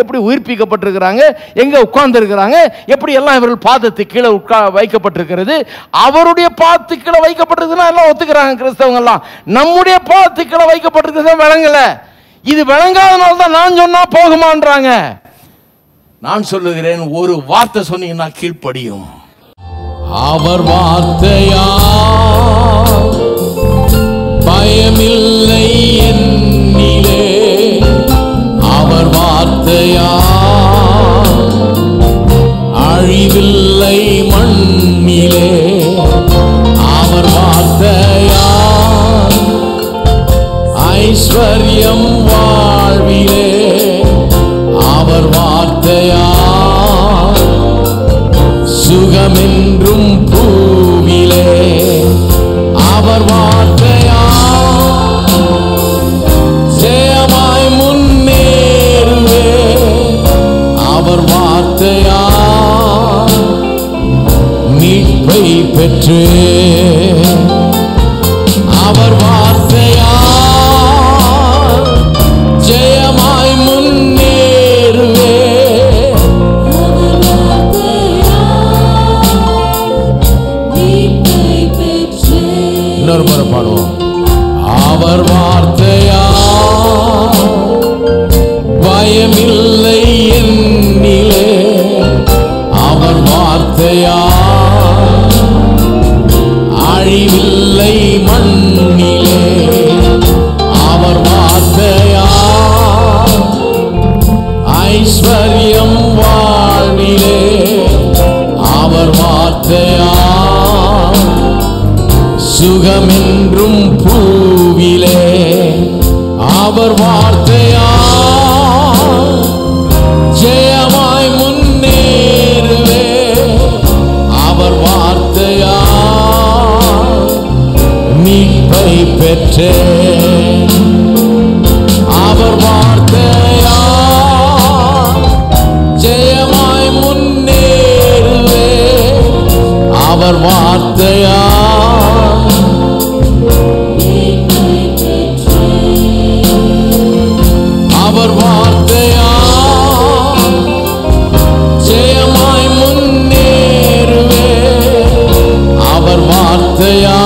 எப்படி உயிர்ப்பிக்கப்பட்டிருக்கிறாங்க, எங்கே உட்கார்ந்துருக்கிறாங்க, எப்படி எல்லாம் இவர்கள் பாதத்துக்கு கீழே வைக்கப்பட்டிருக்கிறது. அவருடைய பாதத்துக்கு கீழே வைக்கப்பட்டிருக்குன்னா எல்லாம் ஒத்துக்கிறாங்க கிறிஸ்தவங்கெல்லாம். நம்முடைய பாதத்துக்கு கீழே வைக்கப்பட்டிருக்கிறத விளங்கலை. இது விளங்காதனால தான் நான் சொன்னா போகுமான்றாங்க. நான் சொல்லுகிறேன், ஒரு வார்த்தை சொன்னீங்கன்னா கீழ்ப்படியும். அவர் வார்த்தையா பயமில்லை என்னிலே, அவர் வார்த்தையா அழிவில்லை மண்ணிலே, அவர் வார்த்தையா ஐஸ்வர்யம் வாழ்விலே, அவர் வார்த்தையா சுகமென்றும் பூவிலே, அவர் வார்த்தையா ஜெயமாய் முன்னேறுவே, அவர் வார்த்தையா மீட்பை பெற்று, அவர் வார்த்தையா ஜெயமாய் முன்னேறுவே, இன்னொரு முறை பாடுவோம். அவர் வார்த்தையா பயமில்லை என்னிலே, அவர் வார்த்தையா அழிவில்லை மண்ணிலே, அவர் வார்த்தையா ஐஸ்வர்யம் வாழ்விலே, அவர் வார்த்தையா சுகமென்றும் பூவிலே, அவர் வார்த்தையா ஜெயமாய் முன்னேறுவே, அவர் வார்த்தையா மீட்பை பெற்றே, அவர் வார்த்தையா ஜெயமாய் முன்னேறுவே, அவர் வார்த்தையா அவர் வார்த்தையா ஜெயமாய் முன்னேறுவே, அவர் வார்த்தையா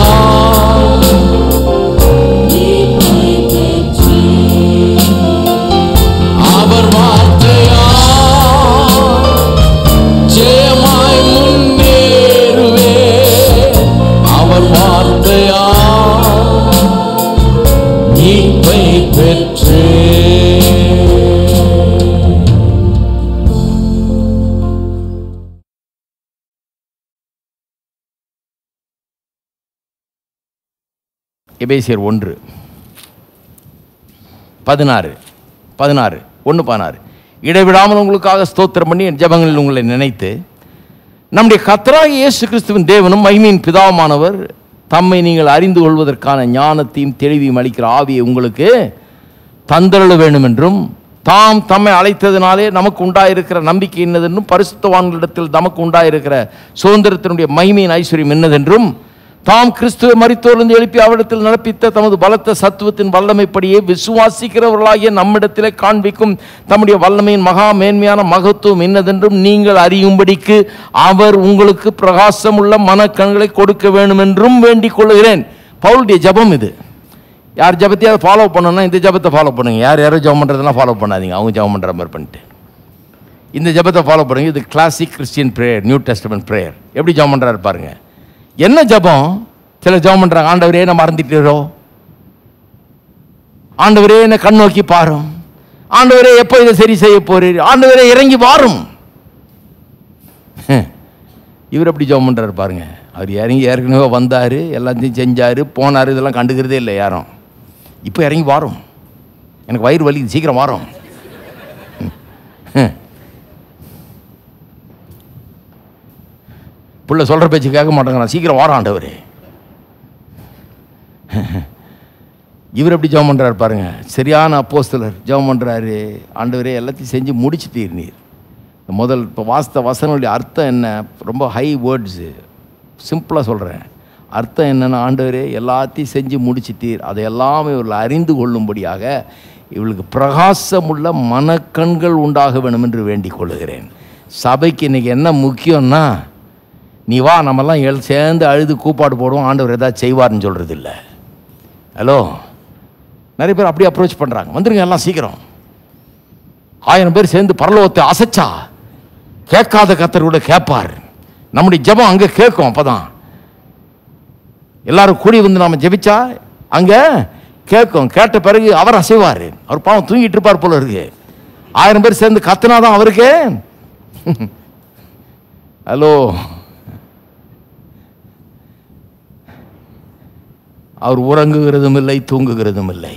அவர் வார்த்தையா ஜெயமாய் முன்னேறுவே, அவர் வார்த்தையா மீட்பை பெற்றே. எபேசியர் 1:16 இடைவிடாமல் உங்களுக்காக ஸ்தோத்திரம் பண்ணி என் ஜெபங்களில் உங்களை நினைத்து, நம்முடைய கர்த்தராகிய இயேசு கிறிஸ்துவின் தேவனும் மகிமையின் பிதாவானவர் தம்மை நீங்கள் அறிந்து கொள்வதற்கான ஞானத்தையும் தெளிவையும் அளிக்கிற ஆவியை உங்களுக்கு தந்தருள வேண்டும் என்றும், தாம் தம்மை அழைத்ததினாலே நமக்கு உண்டாயிருக்கிற நம்பிக்கை என்னதென்றும், பரிசுத்தவான்களிடத்தில் நமக்கு உண்டாயிருக்கிற சுதந்திரத்தினுடைய மகிமையின் ஐஸ்வர்யம் என்னதென்றும், தாம் கிறிஸ்துவை மரித்தோரிலிருந்து எழுப்பி அவரிடத்தில் நடப்பித்த தமது பலத்த சத்துவத்தின் வல்லமைப்படியே விசுவாசிக்கிறவர்களாகிய நம்மிடத்திலே காண்பிக்கும் தம்முடைய வல்லமையின் மகா மேன்மையான மகத்துவம் என்னதென்றும் நீங்கள் அறியும்படிக்கு அவர் உங்களுக்கு பிரகாசம் உள்ள மனக்கண்களை கொடுக்க வேண்டும் என்றும் வேண்டிக் கொள்கிறேன். பவுலுடைய ஜபம் இது. யார் ஜபத்தையாவது ஃபாலோ பண்ணணும்னா இந்த ஜபத்தை ஃபாலோ பண்ணுங்க. யாரும் ஜபம் பண்ணுறதெல்லாம் ஃபாலோ பண்ணாதீங்க. அவங்க ஜபம் பண்ணுற மாதிரி பண்ணிட்டு இந்த ஜபத்தை ஃபாலோ பண்ணுங்க. இது classic Christian prayer, new testament prayer. எப்படி ஜபம் பண்ணுறாரு பாருங்க. என்ன ஜபம்? சில ஜபம் பண்ணுறாங்க, ஆண்டவரே என்ன மறந்துட்டீரோ, ஆண்டவரே என்ன கண் நோக்கி பாரும், ஆண்டவரே எப்போ இதை சரி செய்ய போறீர், ஆண்டவரே இறங்கி வாரும். இவர் எப்படி ஜபம் பண்ணுறாரு பாருங்க. அவர் இறங்கி ஏற்கனவே வந்தார், எல்லாத்தையும் செஞ்சார், போனார், இதெல்லாம் கண்டுக்கிறதே இல்லை யாரும். இப்போ இறங்கி வாரும், எனக்கு வயிறு வலி, சீக்கிரம் வாரும். புள்ள சொல்கிற பேச்சு கேட்க மாட்டேங்கிறான், சீக்கிரம் வாரம் ஆண்டவரே. இவர் எப்படி ஜெபம் பண்ணுறாரு பாருங்க. சரியான அப்போஸ்தலர் ஜெபம் பண்ணுறாரு, ஆண்டவரே எல்லாத்தையும் செஞ்சு முடிச்சுட்டீர் நீர். முதல் இப்போ வாஸ்த வசனுடைய அர்த்தம் என்ன? ரொம்ப ஹை வேர்ட்ஸு, சிம்பிளாக சொல்கிறேன். அர்த்தம் என்னென்னா, ஆண்டவரே எல்லாத்தையும் செஞ்சு முடிச்சிட்டீர், அதை எல்லாமே இவர்கள் அறிந்து கொள்ளும்படியாக இவளுக்கு பிரகாசமுள்ள மனக்கண்கள் உண்டாக வேணும் என்று வேண்டிக் கொள்ளுகிறேன். சபைக்கு இன்றைக்கி என்ன முக்கியம்னா, நீ வா நம்மெல்லாம் சேர்ந்து அழுது கூப்பாடு போடுவோம், ஆண்டவர் ஏதாவது செய்வார்னு சொல்கிறது இல்லை. ஹலோ, நிறைய பேர் அப்படி அப்ரோச் பண்ணுறாங்க. வந்துருங்க எல்லாம் சீக்கிரம். 1000 பேர் சேர்ந்து பரலோகத்தை அசைச்சா கேட்காத கர்த்தர் கூட கேட்பார். நம்முடைய ஜெபம் அங்கே கேட்கும். அப்போ தான் எல்லாரும் கூடி வந்து நாம் ஜெபிச்சா அங்கே கேட்கும். கேட்ட பிறகு அவர் அசைவார். அவர் பாவம் தூங்கிட்டு இருப்பார் போல இருக்கு. 1000 பேர் சேர்ந்து கத்துனாதான் அவருக்கு. ஹலோ, அவர் உறங்குகிறதும் இல்லை, தூங்குகிறதும் இல்லை.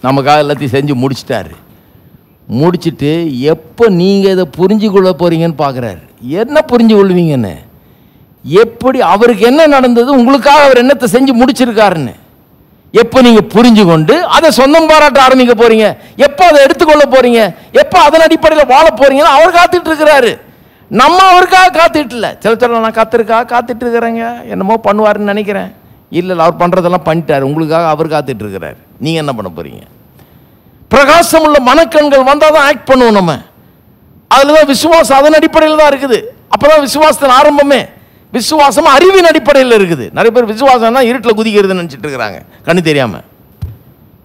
நமக்காக எல்லாத்தையும் செஞ்சு முடிச்சிட்டாரு. முடிச்சுட்டு எப்போ நீங்கள் இதை புரிஞ்சு கொள்ள போகிறீங்கன்னு பார்க்குறாரு. என்ன புரிஞ்சு கொள்வீங்கன்னு, எப்படி அவருக்கு என்ன நடந்தது, உங்களுக்காக அவர் என்னத்தை செஞ்சு முடிச்சிருக்காருன்னு எப்போ நீங்கள் புரிஞ்சு கொண்டு அதை சொந்தம் பாராட்ட ஆரம்பிக்க போகிறீங்க, எப்போ அதை எடுத்துக்கொள்ள போகிறீங்க, எப்போ அதன் அடிப்படையில் வாழ போகிறீங்கன்னு அவர் காத்துட்டு இருக்கிறாரு. நம்ம அவருக்காக காத்துட்டு இல்லை. சில நான் கத்திருக்காக காத்துட்டு இருக்கிறேங்க, என்னமோ பண்ணுவாருன்னு நினைக்கிறேன். இல்லை, அவர் பண்ணுறதெல்லாம் பண்ணிட்டார். உங்களுக்காக அவர் காத்துட்டு இருக்கிறார். நீங்கள் என்ன பண்ண போகிறீங்க? பிரகாசம் உள்ள மனக்கண்கள் வந்தால் தான் ஆக்ட் பண்ணுவோம் நம்ம. அதில் தான் விசுவாசம் அதன் அடிப்படையில் தான் இருக்குது. அப்போ தான் விசுவாசத்தின் ஆரம்பமே. விசுவாசம் அறிவின் அடிப்படையில் இருக்குது. நிறைய பேர் விசுவாசம்னா இருட்டில் குதிக்கிறதுன்னு நினச்சிட்டு இருக்கிறாங்க, கண்ணு தெரியாமல்.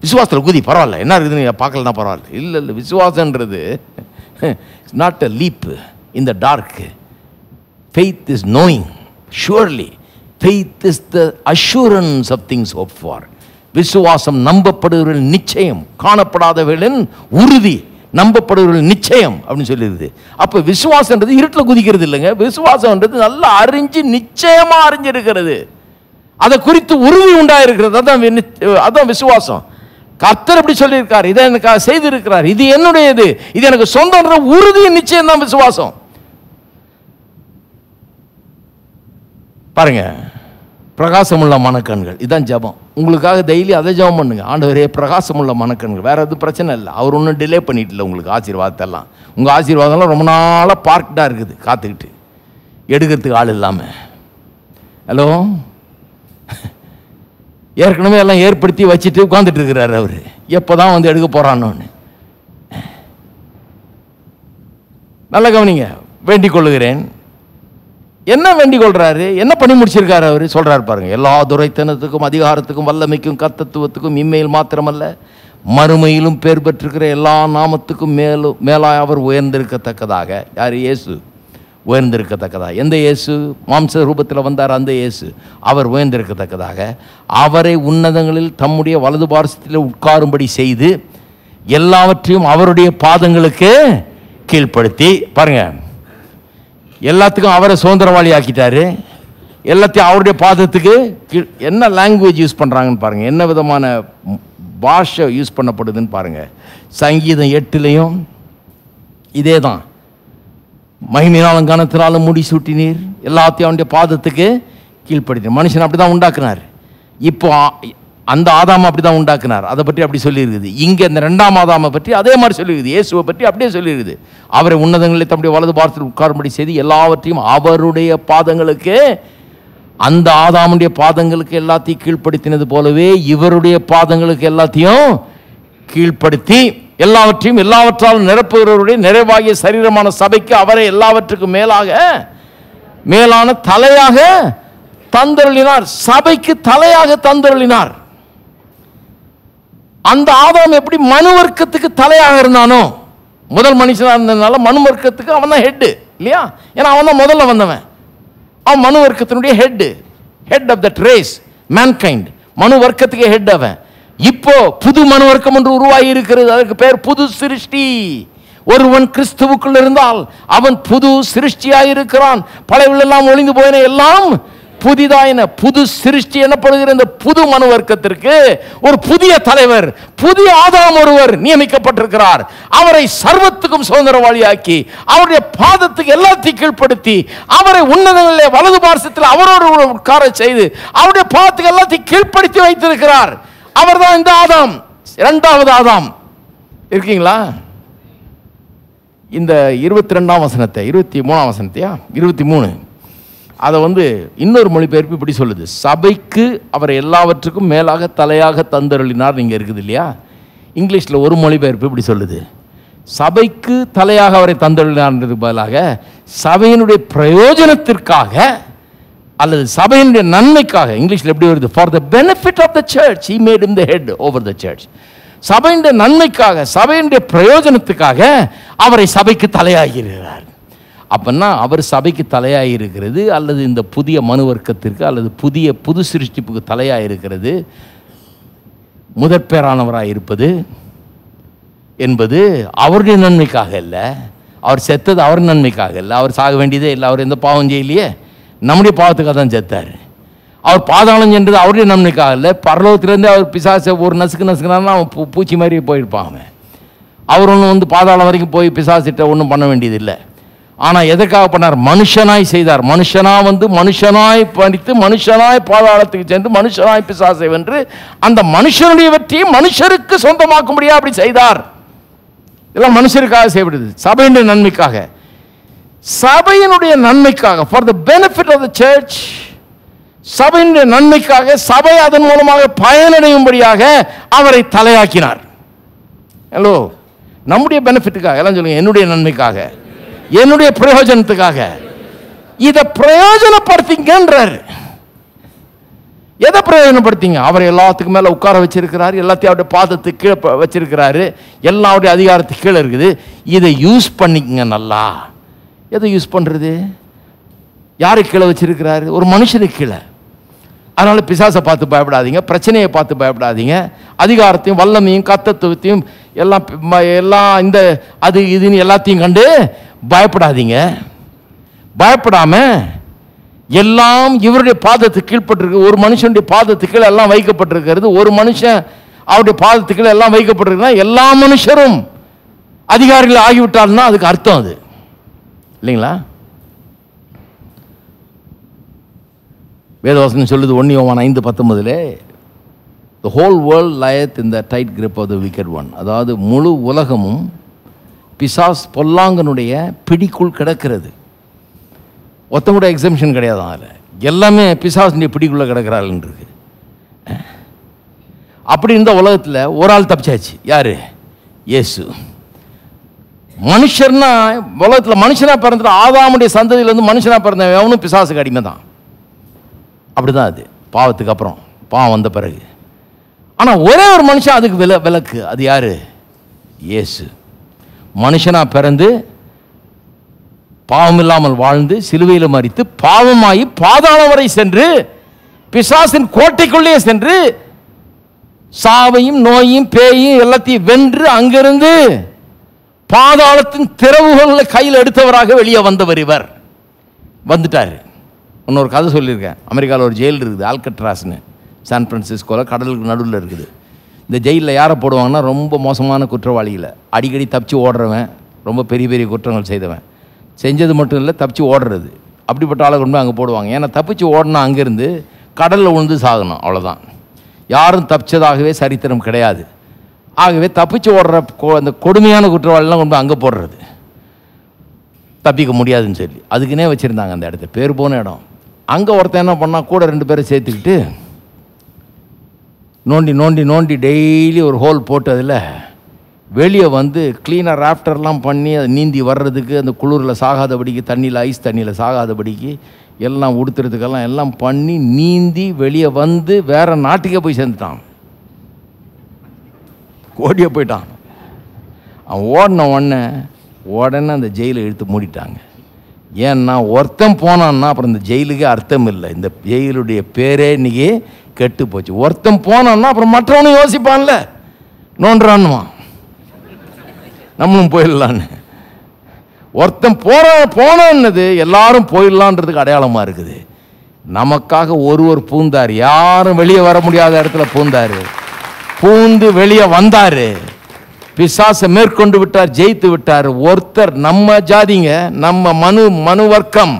விசுவாசத்தில் குதி, பரவாயில்ல, என்ன இருக்குதுன்னு பார்க்கலன்னா பரவாயில்ல. இல்லை இல்லை, விசுவாசன்றது it's not a leap in the dark. Faith is knowing surely. Faith is the assurance of things hope for. விசுவாசம் நம்பப்படுவர்கள் நிச்சயம், காணப்படாதவர்களின் உறுதி, நம்பப்படுவர்கள் நிச்சயம் அப்படின்னு சொல்லிடுது. அப்போ விசுவாசன்றது இருட்டில் குதிக்கிறது இல்லைங்க. விசுவாசம்ன்றது நல்லா அறிஞ்சு நிச்சயமாக அறிஞ்சிருக்கிறது, அதை குறித்து உறுதி உண்டாயிருக்கிறது. அதான் விசுவாசம். கர்த்தர் எப்படி சொல்லியிருக்கார், இதை எனக்கு செய்திருக்கிறார், இது என்னுடையது, இது எனக்கு சொந்தன்ற உறுதி நிச்சயம் தான் விசுவாசம். பாருங்க, பிரகாசமுள்ள மனக்கண்கள், இதுதான் ஜபம். உங்களுக்காக டெய்லி அதை ஜபம் பண்ணுங்க. ஆண்டவரே பிரகாசமுள்ள மனக்கண்கள். வேற எதுவும் பிரச்சனை இல்லை. அவர் ஒன்றும் டிலே பண்ணிட்டு இல்லை உங்களுக்கு ஆசீர்வாதத்தெல்லாம். உங்கள் ஆசீர்வாதம்லாம் ரொம்ப நாளாக பார்க்டாக இருக்குது, காத்துக்கிட்டு எடுக்கிறதுக்கு ஆள் இல்லாமல். ஹலோ, ஏற்கனவே எல்லாம் ஏற்படுத்தி வச்சுட்டு உட்காந்துட்டு இருக்கிறாரு அவர். எப்போ தான் வந்து எடுக்க போகிறான்னு நல்ல கவனிங்க. வேண்டிக் கொள்ளுகிறேன். என்ன வேண்டிக் கொள்றாரு, என்ன பண்ணி முடிச்சிருக்காரு அவர் சொல்றாரு பாருங்க. எல்லா துரைத்தனத்துக்கும் அதிகாரத்துக்கும் வல்லமைக்கும் கர்த்தத்துவத்துக்கும் இம்மையில் மாத்திரமல்ல மறுமையிலும் பேர் பெற்றிருக்கிற எல்லா நாமத்துக்கும் மேலாய் அவர் உயர்ந்திருக்கத்தக்கதாக. யார்? இயேசு உயர்ந்திருக்கத்தக்கதாக. எந்த இயேசு? மாம்ச ரூபத்தில் வந்தார் அந்த இயேசு. அவர் உயர்ந்திருக்கத்தக்கதாக அவரை உன்னதங்களில் தம்முடைய வலது பார்சத்தில் உட்காரும்படி செய்து எல்லாவற்றையும் அவருடைய பாதங்களுக்கு கீழ்ப்படுத்தி. பாருங்க, எல்லாத்துக்கும் அவரை சுதந்திரவாளி ஆக்கிட்டாரு. எல்லாத்தையும் அவருடைய பாதத்துக்கு என்ன லாங்குவேஜ் யூஸ் பண்ணுறாங்கன்னு பாருங்கள், என்ன விதமான பாஷை யூஸ் பண்ணப்படுதுன்னு பாருங்கள். சங்கீதம் 8 இதே தான். மகிமையினாலும் கனத்தினாலும் முடி சூட்டினீர், எல்லாத்தையும் அவனுடைய பாதத்துக்கு கீழ்ப்படுத்தினார். மனுஷன் அப்படி தான் உண்டாக்குனார். இப்போ அந்த ஆதாமை அப்படி தான் உண்டாக்குனார். அதை பற்றி அப்படி சொல்லியிருக்குது. இங்கே இந்த 2ஆம் ஆதாமை பற்றி அதே மாதிரி சொல்லியிருக்குது. இயேசுவை பற்றி அப்படியே சொல்லியிருக்குது. அவரை உன்னதங்களை தம்முடைய வலது பார்சத்தில் உட்காரும்படி செய்து எல்லாவற்றையும் அவருடைய பாதங்களுக்கு, அந்த ஆதாமுடைய பாதங்களுக்கு எல்லாத்தையும் கீழ்ப்படுத்தினது போலவே இவருடைய பாதங்களுக்கு எல்லாத்தையும் கீழ்ப்படுத்தி எல்லாவற்றையும் எல்லாவற்றாலும் நிரப்புகிறவருடைய நிறைவாகிய சரீரமான சபைக்கு அவரை எல்லாவற்றுக்கும் மேலான தலையாக தந்தருளினார். சபைக்கு தலையாக தந்தருளினார். அந்த ஆதாம் எப்படி மனு வர்க்கத்துக்கு தலையாக இருந்தானோ, முதல் மனுஷனாக இருந்ததுனால மனு வர்க்கத்துக்கு அவன் தான் ஹெட் இல்லையா? ஏன்னா அவன் தான் முதல்ல வந்தவன். அவன் மனு வர்க்கத்தினுடைய head of that race, mankind. மனு வர்க்கத்துக்கு ஹெட் அவன். இப்போ புது மனு வர்க்கம் ஒன்று உருவாகி இருக்கிறது. அதற்கு பேர் புது சிருஷ்டி. ஒருவன் கிறிஸ்துவுக்குள் இருந்தால் அவன் புது சிருஷ்டியாய் இருக்கிறான். பழையவெல்லாம் ஒளிந்து போயின, எல்லாம் புதிதாயின. புது சிருஷ்டி எனப்படுகிற இந்த புது மனு வர்க்கத்திற்கு ஒரு புதிய தலைவர், புதிய ஆதாம் ஒருவர் நியமிக்கப்பட்டிருக்கிறார். அவரை சர்வத்துக்கும் சுதந்திரவாளியாக்கி அவருடைய பாதத்துக்கு எல்லாத்தையும் கீழ்ப்படுத்தி அவரை உன்னதங்களிலே வலது பார்சத்தில் அவரோடு உட்கார செய்து அவருடைய பாதத்துக்கு எல்லாத்தையும் கீழ்ப்படுத்தி வைத்திருக்கிறார். அவர் தான் இந்த ஆதாம், 2வது ஆதாம். இருக்கீங்களா? இந்த 22ஆம் வசனத்தை, 23ஆம் வசனத்தையா 23, அதை இன்னொரு மொழிபெயர்ப்பு இப்படி சொல்லுது. சபைக்கு அவர் எல்லாவற்றுக்கும் மேலாக தலையாக தந்தருளினார். இங்கே இருக்குது இல்லையா? இங்கிலீஷில் ஒரு மொழிபெயர்ப்பு இப்படி சொல்லுது, சபைக்கு தலையாக அவரை தந்தளினார்ன்றதுக்கு பதிலாக சபையினுடைய பிரயோஜனத்திற்காக அல்லது சபையினுடைய நன்மைக்காக. இங்கிலீஷில் எப்படி வருது? For the benefit of the church he made him the head over the church. சபையினுடைய நன்மைக்காக, சபையினுடைய பிரயோஜனத்துக்காக அவரை சபைக்கு தலையாகிறார். அப்படின்னா அவர் சபைக்கு தலையாயிருக்கிறது அல்லது இந்த புதிய மனு வர்க்கத்திற்கு அல்லது புது சிருஷ்டிப்புக்கு தலையாயிருக்கிறது, முதற்பேரானவராக இருப்பது என்பது அவருடைய நன்மைக்காக இல்லை. அவர் செத்தது அவர் நன்மைக்காக இல்லை, அவர் சாக வேண்டியதே இல்லை, அவர் எந்த பாவம் செய்யலையே, நம்முடைய பாவத்துக்காக தான் செத்தார். அவர் பாதாளம் சென்றது அவருடைய நன்மைக்காக இல்லை, பரலோகத்திலேருந்து அவர் பிசாசை ஒரு நசுக்குனாருன்னா அவன் பூச்சி மாதிரி போயிருப்பான். அவர் ஒன்றும் பாதாளம் வரைக்கும் போய் பிசாசிட்ட ஒன்றும் பண்ண வேண்டியதில்லை. ஆனால் எதற்காக பண்ணார்? மனுஷனாய் செய்தார். மனுஷனாய் படித்து மனுஷனாய் பாதாளத்துக்கு சென்று மனுஷனாய் பிசாசை வென்று அந்த மனுஷனுடைய வெற்றியை மனுஷருக்கு சொந்தமாக்கும்படியா அப்படி செய்தார். இதெல்லாம் மனுஷருக்காக செய்யப்படுது, சபையினுடைய நன்மைக்காக. சபையினுடைய நன்மைக்காக, for the benefit of the church, சபையினுடைய நன்மைக்காக, சபை அதன் மூலமாக பயனடையும்படியாக அவரை தலையாக்கினார். ஹலோ, நம்முடைய பெனிஃபிட்டுக்காக எல்லாம் சொல்லுங்க, என்னுடைய நன்மைக்காக, என்னுடைய பிரயோஜனத்துக்காக. இதை பிரயோஜனப்படுத்திங்கன்றார். எதை பிரயோஜனப்படுத்திங்க? அவர் எல்லாத்துக்கும் மேலே உட்கார வச்சிருக்கிறாரு, எல்லாத்தையும் அவருடைய பாதத்துக்கு கீழே வச்சிருக்கிறாரு, எல்லாருடைய அதிகாரத்துக்கு கீழே இருக்குது. இதை யூஸ் பண்ணிக்கங்க நல்லா. எதை யூஸ் பண்ணுறது? யாருக்கு கீழே வச்சிருக்கிறாரு? ஒரு மனுஷனுக்கு கீழே. அதனால் பிசாசை பார்த்து பயப்படாதீங்க, பிரச்சனையை பார்த்து பயப்படாதீங்க, அதிகாரத்தையும் வல்லமையும் கர்த்தத்துவத்தையும் எல்லாம் இந்த அது இதுன்னு எல்லாத்தையும் கண்டு பயப்படாதீங்க. பயப்படாம எல்லாம் இவருடைய பாதத்துக்கு கீழ்பட்டிருக்கு. ஒரு மனுஷனுடைய பாதத்துக்கு கீழே எல்லாம் வைக்கப்பட்டிருக்கிறது. ஒரு மனுஷன் அவருடைய பாதத்துக்கு கீழே எல்லாம் வைக்கப்பட்டிருக்குன்னா எல்லா மனுஷரும் அதிகாரிகள் ஆகிவிட்டால்னா அதுக்கு அர்த்தம் அது இல்லைங்களா? வேதவசனம் சொல்லுது 1 யோவான் 5:19, the whole world lieth in the tight grip of the wicked one. அதாவது முழு உலகமும் பிசாஸ் பொல்லாங்கனுடைய பிடிக்குள் கிடக்கிறது. ஒருத்தன் கூட எக்ஸம்ஷன் கிடையாது. அதில் எல்லாமே பிசாசுடைய பிடிக்குள்ளே கிடக்கிறாள்னு இருக்கு. அப்படி இந்த உலகத்தில் ஒரு ஆள் தப்பிச்சாச்சு. யாரு? இயேசு. மனுஷர்னா உலகத்தில் மனுஷனாக பிறந்த ஆதாமுடைய சந்ததியிலேருந்து மனுஷனாக பிறந்த எவனும் பிசாசுக்கு அடிமை தான். அப்படிதான் அது பாவத்துக்கு அப்புறம், பாவம் வந்த பிறகு. ஆனால் ஒரே ஒரு மனுஷன் அதுக்கு விலக்கு. அது யாரு? இயேசு. மனுஷனாக பிறந்து பாவம் இல்லாமல் வாழ்ந்து சிலுவையில் மரித்து பாவமாகி பாதாளம் வரை சென்று பிசாசின் கோட்டைக்குள்ளே சென்று சாவையும் நோயையும் பேயையும் எல்லாத்தையும் வென்று அங்கிருந்து பாதாளத்தின் திறவுகளை கையில் எடுத்தவராக வெளியே வந்தவர் இவர். வந்துட்டார். இன்னொரு கதை சொல்லியிருக்கேன். அமெரிக்காவில் ஒரு ஜெயில் இருக்குது, ஆல்கட்ராஸ்னு, சான் பிரான்சிஸ்கோவில் கடலுக்கு நடுவில் இருக்குது. இந்த ஜெயிலில் யாரை போடுவாங்கன்னா ரொம்ப மோசமான குற்றவாளிகளை, அடிக்கடி தப்பிச்சு ஓடுறவன், ரொம்ப பெரிய பெரிய குற்றங்கள் செய்தவன், செஞ்சது மட்டும் இல்லை தப்பிச்சு ஓடுறது, அப்படிப்பட்ட ஆளை கொண்டு போய் அங்கே போடுவாங்க. ஏன்னா தப்பிச்சு ஓடினா அங்கேருந்து கடலில் விழுந்து சாகணும், அவ்வளோதான். யாரும் தப்பிச்சதாகவே சரித்திரம் கிடையாது. ஆகவே தப்பிச்சு ஓடுற அந்த கொடுமையான குற்றவாளிலாம் கொண்டு அங்கே போடுறது, தப்பிக்க முடியாதுன்னு சொல்லி அதுக்குன்னே வச்சுருந்தாங்க அந்த இடத்த. பேர் போன இடம். அங்கே ஒருத்தன் என்ன பண்ணால் கூட 2 பேரை சேர்த்துக்கிட்டு நோண்டி நோண்டி நோண்டி டெய்லி ஒரு ஹோல் போட்டு அதில் வெளியே வந்து க்ளீனாக ராஃப்டர்லாம் பண்ணி அதை நீந்தி வர்றதுக்கு, அந்த குளிரில் சாகாதபடிக்கு, தண்ணியில் ஐஸ் தண்ணியில் சாகாதபடிக்கு எல்லாம் உடுத்துறதுக்கெல்லாம் எல்லாம் பண்ணி நீந்தி வெளியே வந்து வேறு நாட்டுக்கே போய் சேர்ந்துட்டான். ஓடியே போயிட்டான். அவன் ஓடின உடனே அந்த ஜெயிலை இழுத்து மூடிட்டாங்க. ஏன்னா ஒருத்தன் போனான்னா அப்புறம் இந்த ஜெயிலுக்கே அர்த்தம் இல்லை. இந்த ஜெயிலுடைய பேரே இன்னைக்கு கெட்டு போச்சு. ஒருத்தன் போனான்னா அப்புறம் மற்றவனும் யோசிப்பான்ல, நோன்றான்னுமா நம்மளும் போயிடலான்னு. ஒருத்தன் போனது எல்லாரும் போயிடலான்றதுக்கு அடையாளமாக இருக்குது. நமக்காக ஒருவர் பூந்தார், யாரும் வெளியே வர முடியாத இடத்துல பூந்தார், பூந்து வெளியே வந்தார், பிசாசை மேற்கொண்டு விட்டார், ஜெயித்து விட்டார். ஒருத்தர் நம்ம ஜாதிங்க, நம்ம மனு வர்க்கம்,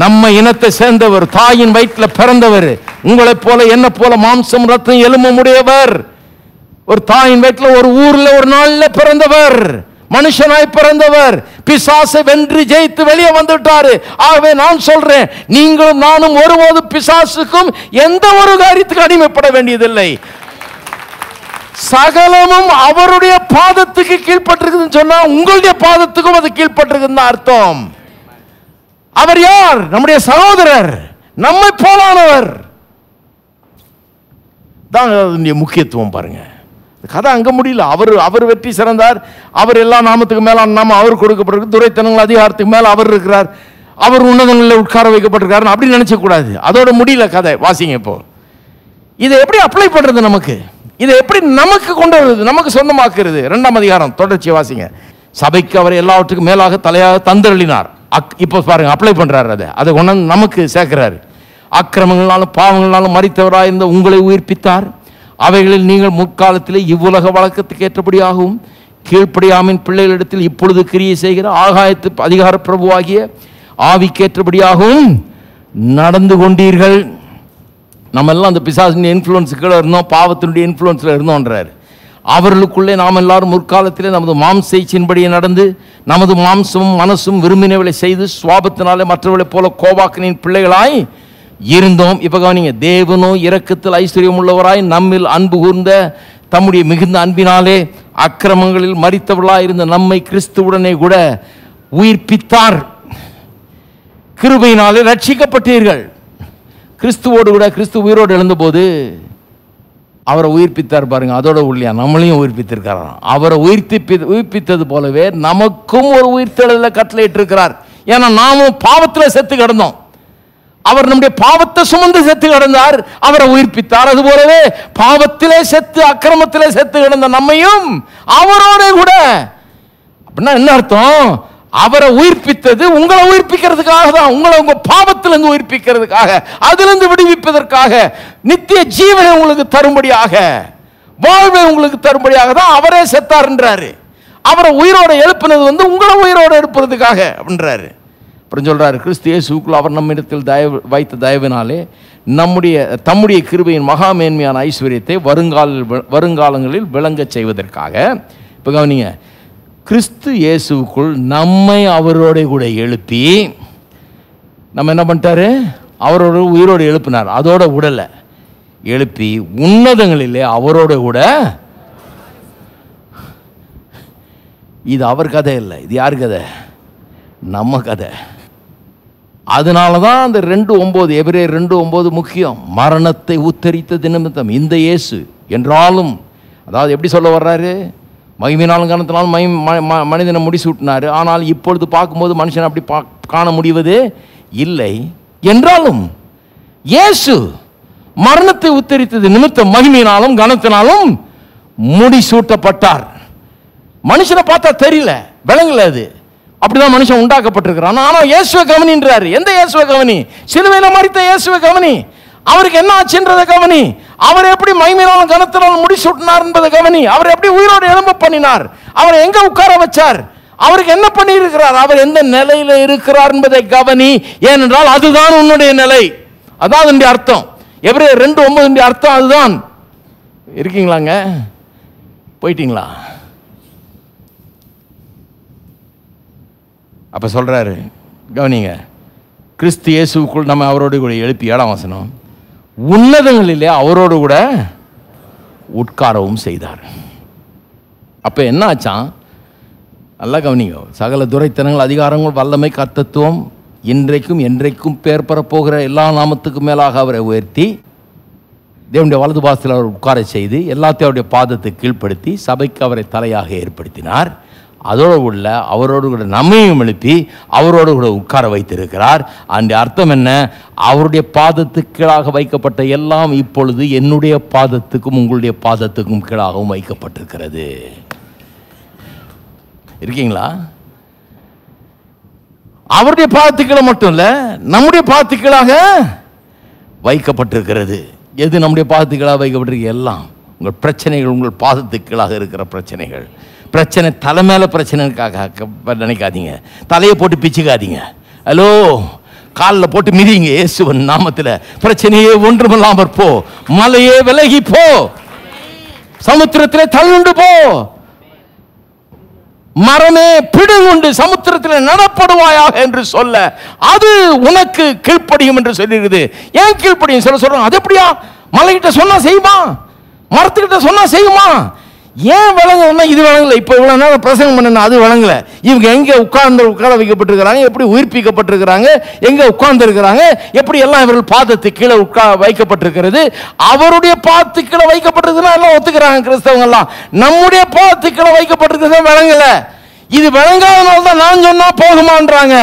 நம்ம இனத்தை சேர்ந்தவர், தாயின் வயிற்றில் பிறந்தவர், உங்களைப் போல என்ன போல மாம்சம் ரத்தம் எலும்பும் உடையவர், ஒரு தாயின் வயிற்றில் ஒரு ஊர்ல ஒரு நாள்ல பிறந்தவர், மனுஷனாய் பிறந்தவர், பிசாசை வென்று ஜெயித்து வெளியே வந்துட்டாரு. ஆகவே நான் சொல்றேன், நீங்களும் நானும் ஒருபோது பிசாசுக்கும் எந்த ஒரு காரியத்துக்கு அடிமைப்பட வேண்டியதில்லை. சகலமும் அவருடைய பாதத்துக்கு கீழ்ப்பட்டிருக்குதுன்னு சொன்னா உங்களுடைய பாதத்துக்கும் அது கீழ்ப்பட்டிருக்குன்னு அர்த்தம். அவர் யார்? நம்முடைய சகோதரர், நம்மை போலானவர். தான் முக்கியத்துவம் பாருங்க. கதை அங்க முடியல. அவர் வெற்றி சிறந்தார். அவர் எல்லா நாமத்துக்கு மேல நாம அவர் கொடுக்கப்பட்டிருக்கு. துரைத்தனங்கள் அதிகாரத்துக்கு மேல அவர் இருக்கிறார். அவர் உன்னதங்களில் உட்கார வைக்கப்பட்டிருக்காரு அப்படின்னு நினைச்ச கூடாது. அதோட முடியல கதை. வாசிங்க இப்போ. இதை எப்படி அப்ளை பண்றது? நமக்கு இதை எப்படி நமக்கு கொண்டு வருது, நமக்கு சொந்தமாக்குறது? 2ஆம் அதிகாரம் தொடர்ச்சி வாசிங்க. சபைக்கு அவர் எல்லாவற்றுக்கும் மேலாக தலையாக தந்தருளினார். இப்போ பாருங்க, அப்ளை பண்றாரு. அதை கொண்டு நமக்கு சேர்க்கிறாரு. அக்கிரமங்களாலும் பாவங்களாலும் மரித்தவராயிருந்த உங்களை உயிர்ப்பித்தார். அவைகளில் நீங்கள் முற்காலத்திலே இவ்வுலக வழக்கத்துக்கு ஏற்றபடியாகவும் கீழ்ப்படியாமின் பிள்ளைகளிடத்தில் இப்பொழுது கிரியை செய்கிற ஆகாயத்து அதிகார பிரபுவாகிய ஆவிக்கேற்றபடியாகவும் நடந்து கொண்டீர்கள். நம்ம எல்லாம் அந்த பிசாசின் இன்ஃப்ளூயன்ஸுக்குள்ள இருந்தோம், பாவத்தினுடைய இன்ஃப்ளூயன்ஸில் இருந்தோன்றார். அவர்களுக்குள்ளே நாம் எல்லாரும் முற்காலத்திலே நமது மாம்சைச்சின்படியே நடந்து நமது மாம்சமும் மனசும் விரும்பினவளை செய்து சுவாபத்தினாலே மற்றவர்களை போல கோபாக்கனின் பிள்ளைகளாய் இருந்தோம். இப்போ கவனிங்க. தேவனோ இரக்கத்தில் ஐஸ்வர்யம் உள்ளவராய் நம்மில் அன்பு கூர்ந்த தம்முடைய மிகுந்த அன்பினாலே அக்கிரமங்களில் மரித்தவர்களாய் இருந்த நம்மை கிறிஸ்துவுடனே கூட உயிர்ப்பித்தார். கிருபையினாலே ரட்சிக்கப்பட்டீர்கள். கிறிஸ்துவோடு கூட, கிறிஸ்து உயிரோடு எழுந்தபோது அவரை உயிர்ப்பித்தார் பாருங்க. அதோட உள்ளியா நம்மளையும் உயிர்ப்பித்திருக்கிறார். அவரை உயிர்ப்பித்தது போலவே நமக்கும் ஒரு உயிர்த்தெழுதலை கட்டளையிட்டு இருக்கிறார். ஏன்னா நாமும் பாவத்தில் செத்து கிடந்தோம். அவர் நம்முடைய பாவத்தை சுமந்து செத்து கிடந்தார், அவரை உயிர்ப்பித்தார். அது போலவே பாவத்திலே செத்து அக்கிரமத்திலே செத்து கிடந்த நம்மையும் அவரோட கூட. அப்படின்னா என்ன அர்த்தம்? அவரை உயிர்ப்பித்தது உங்களை உயிர்ப்பிக்கிறதுக்காக தான். உங்களை உங்க பாவத்திலிருந்து உயிர்ப்பிக்கிறதுக்காக, அதிலிருந்து விடுவிப்பதற்காக, நித்திய ஜீவனை உங்களுக்கு தரும்படியாக, வாழ்வை உங்களுக்கு தரும்படியாக தான் அவரே செத்தார்ன்றாரு. அவரை உயிரோட எழுப்பினது உங்களை உயிரோட எழுப்புறதுக்காக அப்படின்றாரு. அப்புறம் சொல்றாரு, கிறிஸ்து இயேசுக்குள் அவர் நம்மிடத்தில் வைத்த தயவினாலே தம்முடைய கிருபையின் மகா மேன்மையான ஐஸ்வர்யத்தை வருங்காலங்களில் விளங்க செய்வதற்காக. இப்போ கவனிங்க, கிறிஸ்து இயேசுக்குள் நம்மை அவரோட கூட எழுப்பி நம்ம என்ன பண்ணிட்டாரு? அவரோட உயிரோடு எழுப்பினார். அதோட உடலை எழுப்பி உன்னதங்களிலே அவரோட கூட. இது அவர் கதை இல்லை, இது யார் கதை? நம்ம கதை. அதனால தான் அந்த 2:9 எபிரேயர் 2:9 முக்கியம். மரணத்தை உத்தரித்த நிமித்தம் இந்த இயேசு என்றாலும், அதாவது எப்படி சொல்ல வர்றாரு? மகிமையினாலும் கனத்தினாலும் மனிதனை முடிசூட்டினார். ஆனால் இப்பொழுது பார்க்கும்போது மனுஷன் அப்படி காண முடிவது இல்லை. என்றாலும் இயேசு மரணத்தை உத்தரித்தது நிமித்தம் மகிமையினாலும் கனத்தினாலும் முடிசூட்டப்பட்டார். மனுஷனை பார்த்தா தெரியல, விளங்கல. அது அப்படிதான் மனுஷன் உண்டாக்கப்பட்டிருக்கிறான். ஆனால் இயேசுவை கவனின்றாரு. எந்த இயேசுவை கவனி? சிலுவையில் மரித்த இயேசுவை கவனி. அவருக்கு என்ன ஆச்சுன்றதை கவனி. அவர் எப்படி மகிமையினாலும் கனத்தினாலும் முடிசூட்டினார் என்பதை கவனி. அவர் எப்படி உயிரோடு எழும்ப பண்ணினார், அவரை எங்க உட்கார வச்சார், அவருக்கு என்ன பண்ணி இருக்கிறார், அவர் எந்த நிலையில இருக்கிறார் என்பதை கவனி. ஏனென்றால் அதுதான் உன்னுடைய நிலை. அதான் அதனுடைய அர்த்தம். எபிரேயர் 2:9 அர்த்தம் அதுதான். இருக்கீங்களாங்க? போயிட்டீங்களா? அப்ப சொல்றாரு, கவனிங்க. கிறிஸ்து இயேசுக்குள் நம்ம அவரோடு கூட எழுப்பி 7ஆம் வசனம், உன்னதங்களிலே அவரோடு கூட உட்காரவும் செய்தார். அப்ப என்ன ஆச்சான்? நல்லா கவனிங்க. சகல துரைத்தனங்கள் அதிகாரங்கள் வல்லமை கர்த்தத்துவம் இன்றைக்கும் என்றைக்கும் பேர் பெறப்போகிற எல்லா நாமத்துக்கும் மேலாக அவரை உயர்த்தி தேவனுடைய வலது பாசத்தில் அவர் உட்கார செய்து எல்லாத்தையும் அவருடைய பாதத்தை கீழ்ப்படுத்தி சபைக்கு அவரை தலையாக ஏற்படுத்தினார். அதோடு உள்ள அவரோடு கூட நம்மையும் எழுப்பி அவரோடு கூட உட்கார வைத்திருக்கிறார். அந்த அர்த்தம் என்ன? அவருடைய பாதத்துக்கு கீழாக வைக்கப்பட்ட எல்லாம் இப்பொழுது என்னுடைய பாதத்துக்கும் உங்களுடைய பாதத்துக்கும் கீழாகவும் வைக்கப்பட்டிருக்கிறது. இருக்கீங்களா? அவருடைய பாதத்துக்கீழ மட்டும் இல்ல, நம்முடைய பாதத்துக்கீழாக வைக்கப்பட்டிருக்கிறது. எது நம்முடைய பாதத்துக்கீழாக வைக்கப்பட்டிருக்கு? எல்லாம் உங்கள் பிரச்சனைகள், உங்கள் பாதத்துக்கீழாக இருக்கிற பிரச்சனைகள். பிரச்சனை தலை மேலே பிரச்சனைக்காக நினைக்காதீங்க, தலையை போட்டு பிச்சுக்காதீங்க. ஹலோ, காலில் போட்டு மிதிங்க இயேசுவின் நாமத்தில். பிரச்சனையே ஒன்றுமில்லாமற் போ, மலையே விலகி போ, சமுத்திரத்திலே தள்ளுண்டு போ, மரமே பிடுங்குண்டு சமுத்திரத்தில் நடப்படுவாயாக என்று சொல்ல அது உனக்கு கீழ்ப்படியும் என்று சொல்லியிருக்குது. ஏன் கீழ்ப்படியும் சொல்ல சொல்றோம்? அது எப்படியா? மலைகிட்ட சொன்னா செய்யுமா? மரத்துக்கிட்ட சொன்னா செய்யுமா? ஏன் விளங்குதுன்னா இது விளங்கல. இப்போ இவ்வளோ நேரம் பிரசங்கம் பண்ண அது விளங்கல. இவங்க எங்கே உட்கார வைக்கப்பட்டிருக்கிறாங்க, எப்படி உயிர்ப்பிக்கப்பட்டிருக்கிறாங்க, எங்கே உட்கார்ந்துருக்கிறாங்க, எப்படி எல்லாம் இவர்கள் பாதத்து கீழே வைக்கப்பட்டிருக்கிறது. அவருடைய பாதத்து கீழே வைக்கப்பட்டிருக்குன்னா எல்லாம் ஒத்துக்கிறாங்க கிறிஸ்தவங்க எல்லாம். நம்முடைய பாதத்து கீழே வைக்கப்பட்டிருக்கிறது விளங்கல. இது விளங்காதனால தான் நான் சொன்னா போகுமான்றாங்க.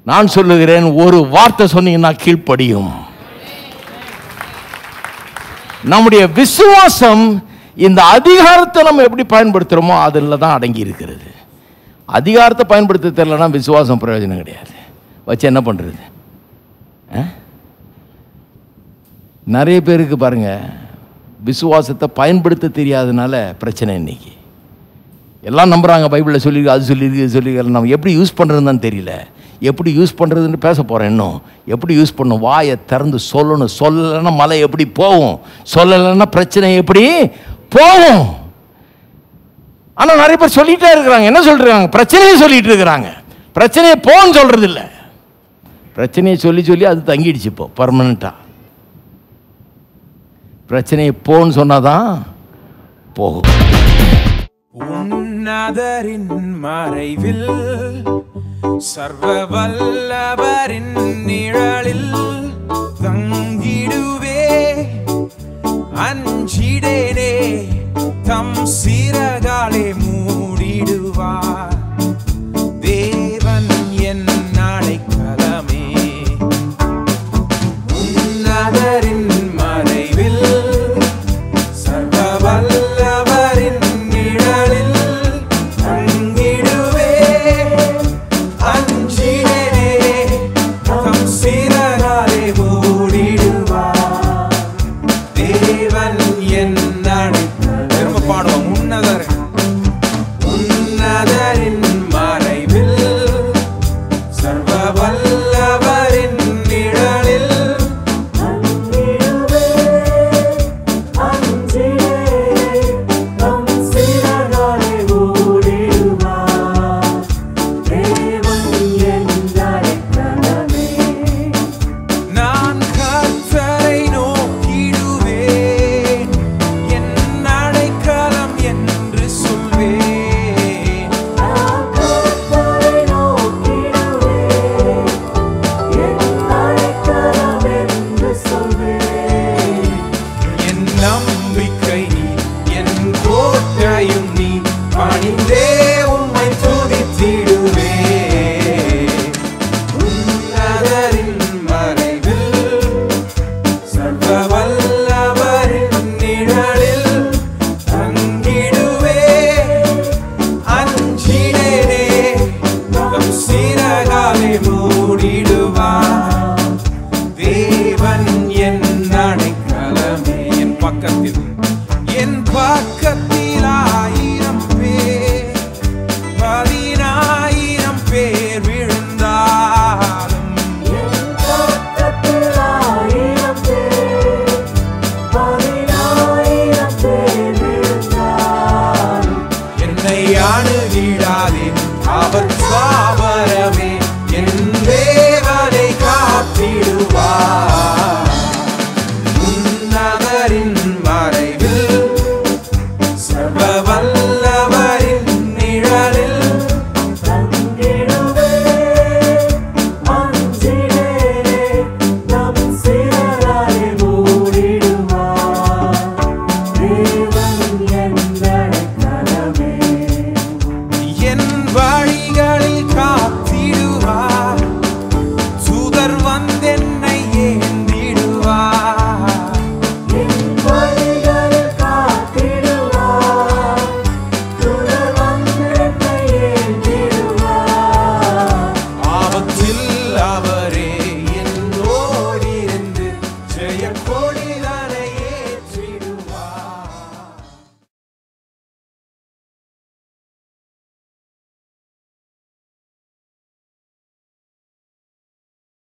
நான் சொல்லுகிறேன், ஒரு வார்த்தை சொன்னீங்கன்னா கீழ்ப்படியும். நம்முடைய விசுவாசம் இந்த அதிகாரத்தை நம்ம எப்படி பயன்படுத்துகிறோமோ அதில் தான் அடங்கி இருக்கிறது. அதிகாரத்தை பயன்படுத்த தெரியலன்னா விசுவாசம் பிரயோஜனம் கிடையாது. வச்சு என்ன பண்ணுறது? நிறைய பேருக்கு பாருங்க, விசுவாசத்தை பயன்படுத்த தெரியாதனால பிரச்சனை. இன்னைக்கு எல்லாம் நம்புகிறாங்க, பைபிளில் சொல்லியிருக்கு, அது சொல்லியிருக்கு, இது சொல்லியிருக்கு. நம்ம எப்படி யூஸ் பண்ணுறதுன்னு தான் தெரியல. எப்படி யூஸ் பண்ணுறதுன்னு பேச போகிறேன். இன்னும் எப்படி யூஸ் பண்ணணும்? வாயை திறந்து சொல்லணும். சொல்லலைன்னா மலை எப்படி போகும்? சொல்லலைன்னா பிரச்சனை எப்படி போகும்? ஆனால் நிறைய பேர் சொல்லிகிட்டே இருக்கிறாங்க. என்ன சொல்கிறாங்க? பிரச்சனையை சொல்லிகிட்டு இருக்கிறாங்க. பிரச்சனையை போன்னு சொல்கிறது இல்லை. பிரச்சனையை சொல்லி சொல்லி அது தங்கிடுச்சு இப்போ பர்மனெண்ட்டாக. பிரச்சனையை போன்னு சொன்னாதான் போகும். உன்னதரின் மறைவில் சர்வ வல்லவரின் நிழலில் தங்கிடுவே, அஞ்சிடேனே, தம் சிறகாலே மூடிடுவார். தேவன் என் அடைக்கலமே, உன்னதரின் மறைவில் சர்வ வல்லவரின் நிழலில் தங்கிடுவே, அஞ்சிடேனே, தம் சிறகாலே மூடிடுவார். தேவன் என் அடைக்கலம். திரும்ப பாடுவோம். உன்னதரின் மறைவில் சர்வ வல்லவரின் நிழலில் தங்கிடுவே, அஞ்சிடேனே, தம் சிறகாலே மூடிடுவார். தேவன் என் அடைக்கலமே. நான் கர்த்தரை நோக்கிடுவேன், என் அடைக்கலம் என்று சொல்வேன். நான் கர்த்தரை நோக்கிடுவேன், என் அடைக்கலம் என்று சொல்வேன். என் நம்பிக்கை நீ, என் கோட்டையும் நீ, பணிந்தே உம்மை துதித்திடுவேன். உன்னதரின் மறைவில் சர்வ வல்லவரின் நிழலில் தங்கிடுவே, அஞ்சிடேனே, தம் சிறகாலே மூடிடுவார். தேவன் என் அடைக்கலமே. என் பக்கத்தில் 1000 பேர் 10,000 பேர் விழுந்தாலும், என் பக்கத்தில் 1000 பேர் 10,000 பேர் விழுந்தாலும், என்னை அணுகிடாதே, அவர் தாவரமே, என்